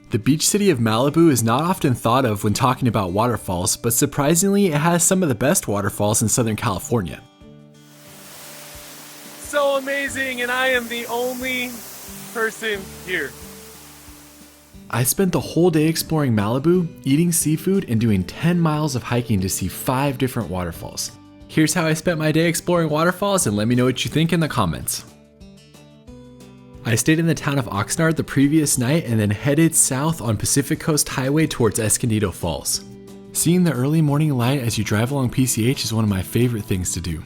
The beach city of Malibu is not often thought of when talking about waterfalls, but surprisingly, it has some of the best waterfalls in Southern California. So amazing, and I am the only person here. I spent the whole day exploring Malibu, eating seafood, and doing 10 miles of hiking to see 5 different waterfalls. Here's how I spent my day exploring waterfalls, and let me know what you think in the comments. I stayed in the town of Oxnard the previous night and then headed south on Pacific Coast Highway towards Escondido Falls. Seeing the early morning light as you drive along PCH is one of my favorite things to do.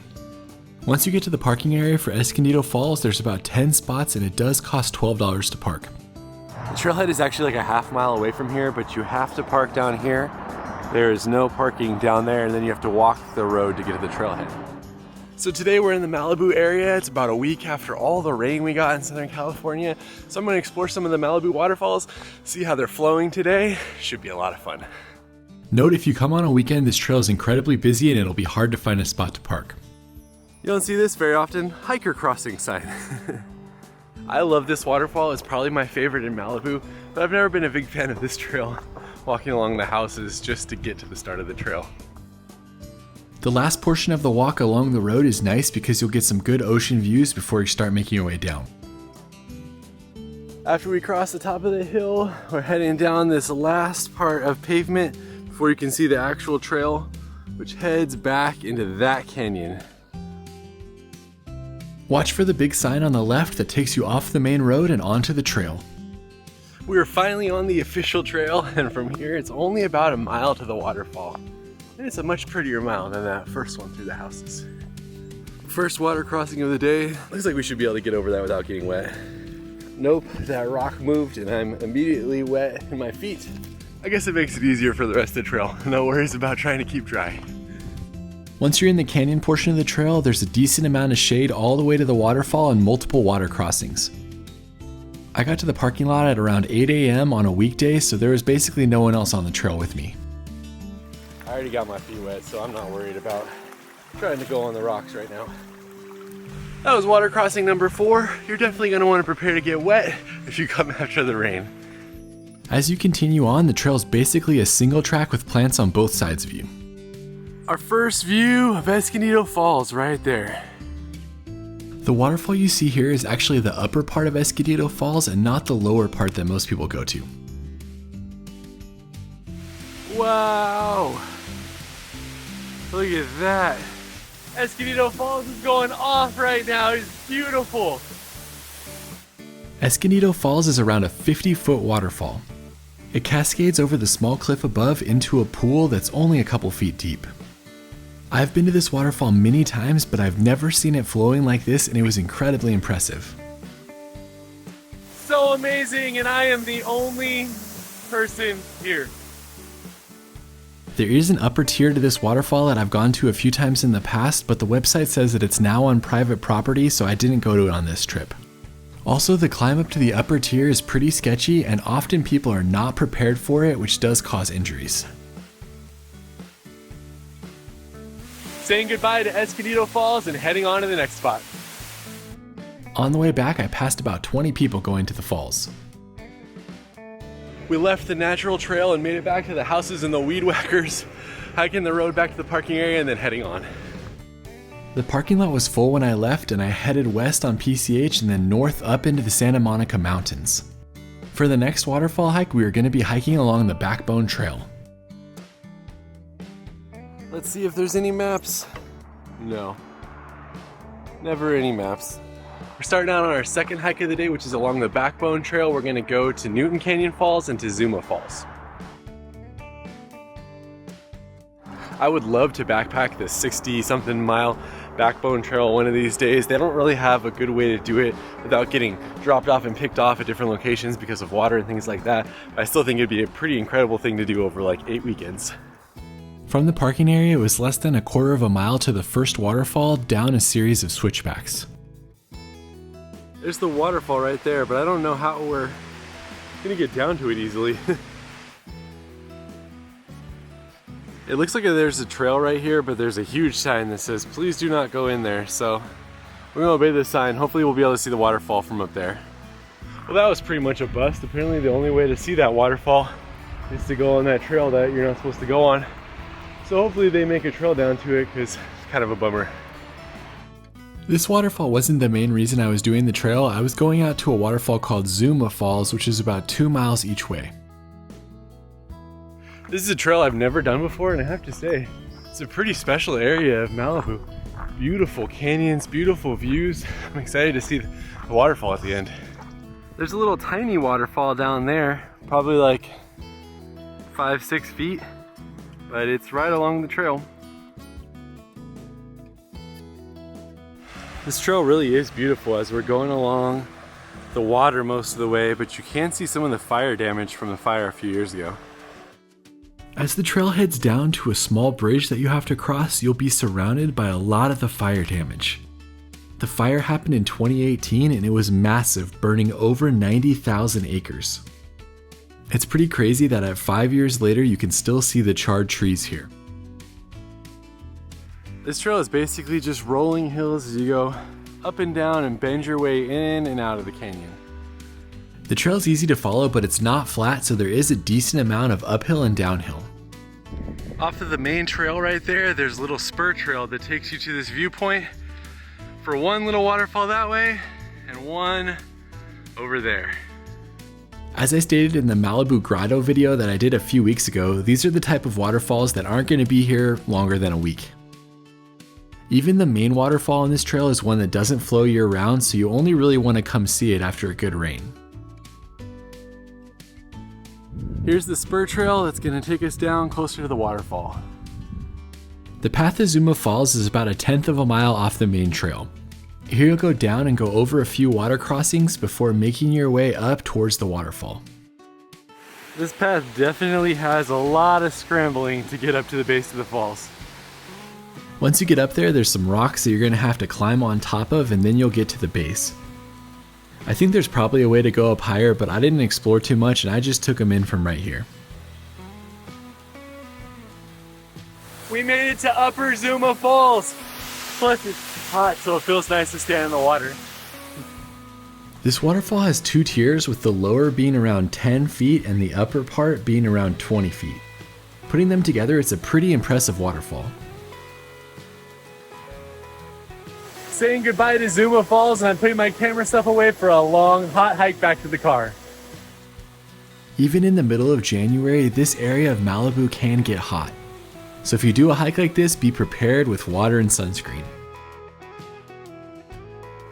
Once you get to the parking area for Escondido Falls, there's about 10 spots and it does cost $12 to park. The trailhead is actually like a half mile away from here, but you have to park down here. There is no parking down there, and then you have to walk the road to get to the trailhead. So today we're in the Malibu area. It's about a week after all the rain we got in Southern California. So I'm gonna explore some of the Malibu waterfalls, see how they're flowing today. Should be a lot of fun. Note, if you come on a weekend, this trail is incredibly busy and it'll be hard to find a spot to park. You don't see this very often. Hiker crossing sign. I love this waterfall. It's probably my favorite in Malibu, but I've never been a big fan of this trail, walking along the houses just to get to the start of the trail. The last portion of the walk along the road is nice because you'll get some good ocean views before you start making your way down. After we cross the top of the hill, we're heading down this last part of pavement before you can see the actual trail, which heads back into that canyon. Watch for the big sign on the left that takes you off the main road and onto the trail. We are finally on the official trail, and from here it's only about a mile to the waterfall. And it's a much prettier mile than that first one through the houses. First water crossing of the day. Looks like we should be able to get over that without getting wet. Nope, that rock moved and I'm immediately wet in my feet. I guess it makes it easier for the rest of the trail. No worries about trying to keep dry. Once you're in the canyon portion of the trail, there's a decent amount of shade all the way to the waterfall and multiple water crossings. I got to the parking lot at around 8 a.m. on a weekday, so there was basically no one else on the trail with me. I already got my feet wet, so I'm not worried about trying to go on the rocks right now. That was water crossing number 4. You're definitely going to want to prepare to get wet if you come after the rain. As you continue on, the trail is basically a single track with plants on both sides of you. Our first view of Escondido Falls right there. The waterfall you see here is actually the upper part of Escondido Falls and not the lower part that most people go to. Wow! Look at that. Escondido Falls is going off right now. It's beautiful. Escondido Falls is around a 50-foot waterfall. It cascades over the small cliff above into a pool that's only a couple feet deep. I've been to this waterfall many times, but I've never seen it flowing like this, and it was incredibly impressive. So amazing, and I am the only person here. There is an upper tier to this waterfall that I've gone to a few times in the past, but the website says that it's now on private property, so I didn't go to it on this trip. Also, the climb up to the upper tier is pretty sketchy, and often people are not prepared for it, which does cause injuries. Saying goodbye to Escondido Falls and heading on to the next spot. On the way back, I passed about 20 people going to the falls. We left the natural trail and made it back to the houses and the weed whackers, hiking the road back to the parking area and then heading on. The parking lot was full when I left, and I headed west on PCH and then north up into the Santa Monica Mountains. For the next waterfall hike, we are going to be hiking along the Backbone Trail. Let's see if there's any maps. No. Never any maps. We're starting out on our second hike of the day, which is along the Backbone Trail. We're going to go to Newton Canyon Falls and to Zuma Falls. I would love to backpack the 60-something mile Backbone Trail one of these days. They don't really have a good way to do it without getting dropped off and picked off at different locations because of water and things like that. I still think it'd be a pretty incredible thing to do over like 8 weekends. From the parking area, it was less than a quarter of a mile to the first waterfall down a series of switchbacks. There's the waterfall right there, but I don't know how we're gonna get down to it easily. It looks like there's a trail right here, but there's a huge sign that says, please do not go in there. So we're gonna obey this sign. Hopefully we'll be able to see the waterfall from up there. Well, that was pretty much a bust. Apparently the only way to see that waterfall is to go on that trail that you're not supposed to go on. So hopefully they make a trail down to it, because it's kind of a bummer. This waterfall wasn't the main reason I was doing the trail. I was going out to a waterfall called Zuma Falls, which is about 2 miles each way. This is a trail I've never done before, and I have to say, it's a pretty special area of Malibu. Beautiful canyons, beautiful views. I'm excited to see the waterfall at the end. There's a little tiny waterfall down there, probably like 5-6 feet, but it's right along the trail. This trail really is beautiful as we're going along the water most of the way, but you can see some of the fire damage from the fire a few years ago. As the trail heads down to a small bridge that you have to cross, you'll be surrounded by a lot of the fire damage. The fire happened in 2018 and it was massive, burning over 90,000 acres. It's pretty crazy that at 5 years later you can still see the charred trees here. This trail is basically just rolling hills as you go up and down and bend your way in and out of the canyon. The trail's easy to follow, but it's not flat, so there is a decent amount of uphill and downhill. Off of the main trail right there, there's a little spur trail that takes you to this viewpoint for one little waterfall that way and one over there. As I stated in the Malibu Grotto video that I did a few weeks ago, these are the type of waterfalls that aren't going to be here longer than a week. Even the main waterfall on this trail is one that doesn't flow year round, so you only really want to come see it after a good rain. Here's the spur trail that's going to take us down closer to the waterfall. The path to Zuma Falls is about 1/10 of a mile off the main trail. Here you'll go down and go over a few water crossings before making your way up towards the waterfall. This path definitely has a lot of scrambling to get up to the base of the falls. Once you get up there, there's some rocks that you're going to have to climb on top of, and then you'll get to the base. I think there's probably a way to go up higher, but I didn't explore too much and I just took them in from right here. We made it to Upper Zuma Falls. Plus it's hot, so it feels nice to stand in the water. This waterfall has 2 tiers, with the lower being around 10 feet and the upper part being around 20 feet. Putting them together, it's a pretty impressive waterfall. Saying goodbye to Zuma Falls, and I'm putting my camera stuff away for a long, hot hike back to the car. Even in the middle of January, this area of Malibu can get hot. So if you do a hike like this, be prepared with water and sunscreen.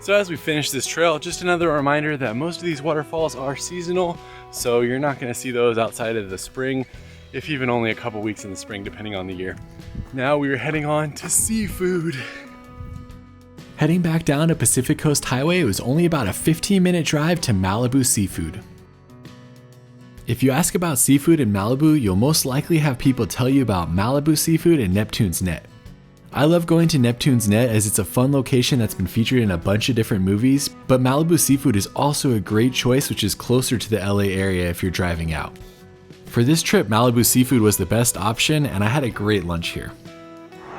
So as we finish this trail, just another reminder that most of these waterfalls are seasonal, so you're not going to see those outside of the spring, if even only a couple weeks in the spring, depending on the year. Now we are heading on to seafood. Heading back down to Pacific Coast Highway, it was only about a 15-minute drive to Malibu Seafood. If you ask about seafood in Malibu, you'll most likely have people tell you about Malibu Seafood and Neptune's Net. I love going to Neptune's Net as it's a fun location that's been featured in a bunch of different movies, but Malibu Seafood is also a great choice, which is closer to the LA area if you're driving out. For this trip, Malibu Seafood was the best option, and I had a great lunch here.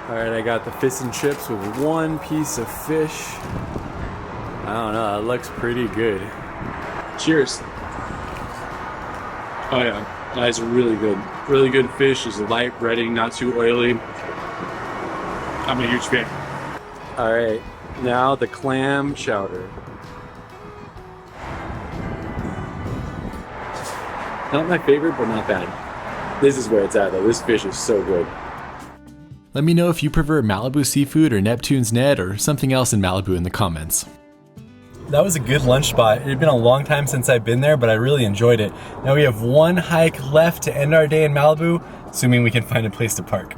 All right, I got the fish and chips with one piece of fish. I don't know, that looks pretty good. Cheers. Oh yeah, that is really good. Really good fish. It's light breading, not too oily. I'm a huge fan. All right, now the clam chowder. Not my favorite, but not bad. This is where it's at though. This fish is so good. Let me know if you prefer Malibu Seafood or Neptune's Net or something else in Malibu in the comments. That was a good lunch spot. It had been a long time since I've been there, but I really enjoyed it. Now we have one hike left to end our day in Malibu, assuming we can find a place to park.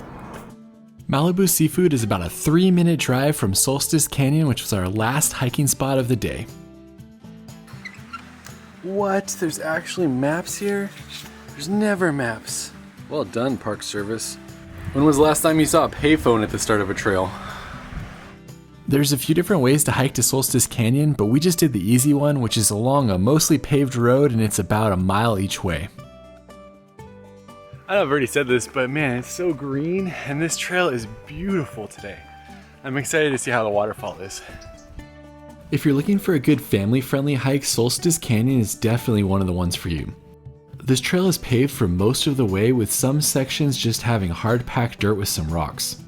Malibu Seafood is about a 3-minute drive from Solstice Canyon, which was our last hiking spot of the day. What? There's actually maps here? There's never maps. Well done, Park Service. When was the last time you saw a payphone at the start of a trail? There's a few different ways to hike to Solstice Canyon, but we just did the easy one, which is along a mostly paved road, and it's about a mile each way. I know I've already said this, but man, it's so green, and this trail is beautiful today. I'm excited to see how the waterfall is. If you're looking for a good family-friendly hike, Solstice Canyon is definitely one of the ones for you. This trail is paved for most of the way, with some sections just having hard-packed dirt with some rocks.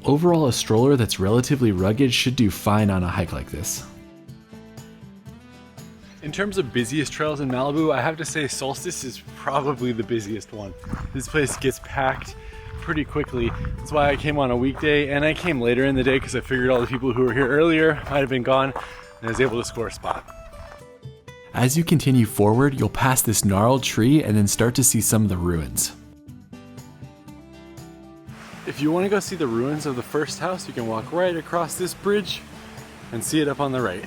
Overall, a stroller that's relatively rugged should do fine on a hike like this. In terms of busiest trails in Malibu, I have to say Solstice is probably the busiest one. This place gets packed pretty quickly. That's why I came on a weekday, and I came later in the day because I figured all the people who were here earlier might have been gone, and I was able to score a spot. As you continue forward, you'll pass this gnarled tree and then start to see some of the ruins. If you want to go see the ruins of the first house, you can walk right across this bridge and see it up on the right.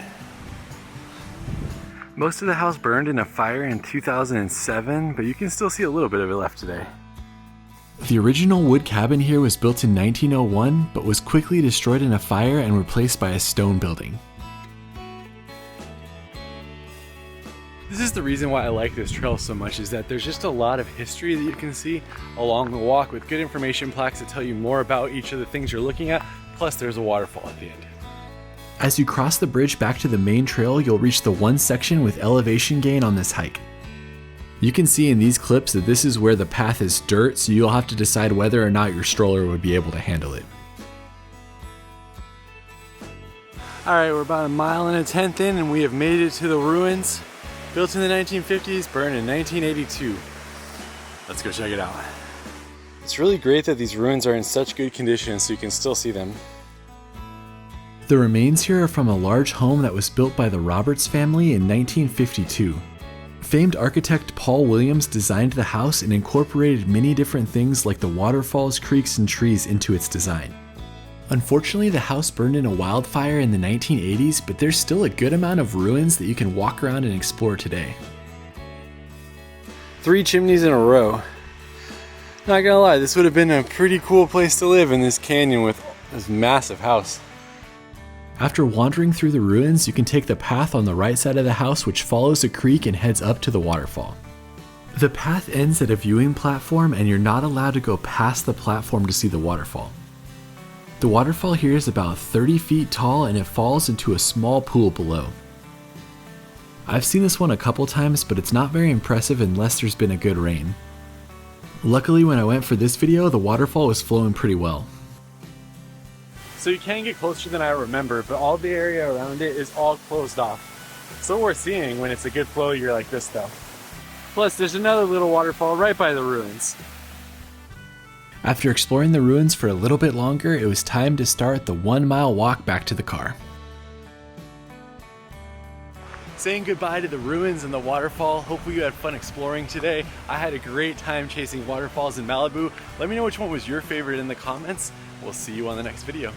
Most of the house burned in a fire in 2007, but you can still see a little bit of it left today. The original wood cabin here was built in 1901, but was quickly destroyed in a fire and replaced by a stone building. This is the reason why I like this trail so much, is that there's just a lot of history that you can see along the walk, with good information plaques that tell you more about each of the things you're looking at, plus there's a waterfall at the end. As you cross the bridge back to the main trail, you'll reach the one section with elevation gain on this hike. You can see in these clips that this is where the path is dirt, so you'll have to decide whether or not your stroller would be able to handle it. Alright, we're about 1.1 miles in and we have made it to the ruins. Built in the 1950s, burned in 1982. Let's go check it out. It's really great that these ruins are in such good condition so you can still see them. The remains here are from a large home that was built by the Roberts family in 1952. Famed architect Paul Williams designed the house and incorporated many different things like the waterfalls, creeks, and trees into its design. Unfortunately, the house burned in a wildfire in the 1980s, but there's still a good amount of ruins that you can walk around and explore today. 3 chimneys in a row. Not gonna lie, this would have been a pretty cool place to live in this canyon with this massive house. After wandering through the ruins, you can take the path on the right side of the house, which follows a creek and heads up to the waterfall. The path ends at a viewing platform, and you're not allowed to go past the platform to see the waterfall. The waterfall here is about 30 feet tall, and it falls into a small pool below. I've seen this one a couple times, but it's not very impressive unless there's been a good rain. Luckily, when I went for this video, the waterfall was flowing pretty well. So you can get closer than I remember, but all the area around it is all closed off. So worth seeing when it's a good flow year like this though. Plus there's another little waterfall right by the ruins. After exploring the ruins for a little bit longer, it was time to start the 1-mile walk back to the car. Saying goodbye to the ruins and the waterfall. Hopefully you had fun exploring today. I had a great time chasing waterfalls in Malibu. Let me know which one was your favorite in the comments. We'll see you on the next video.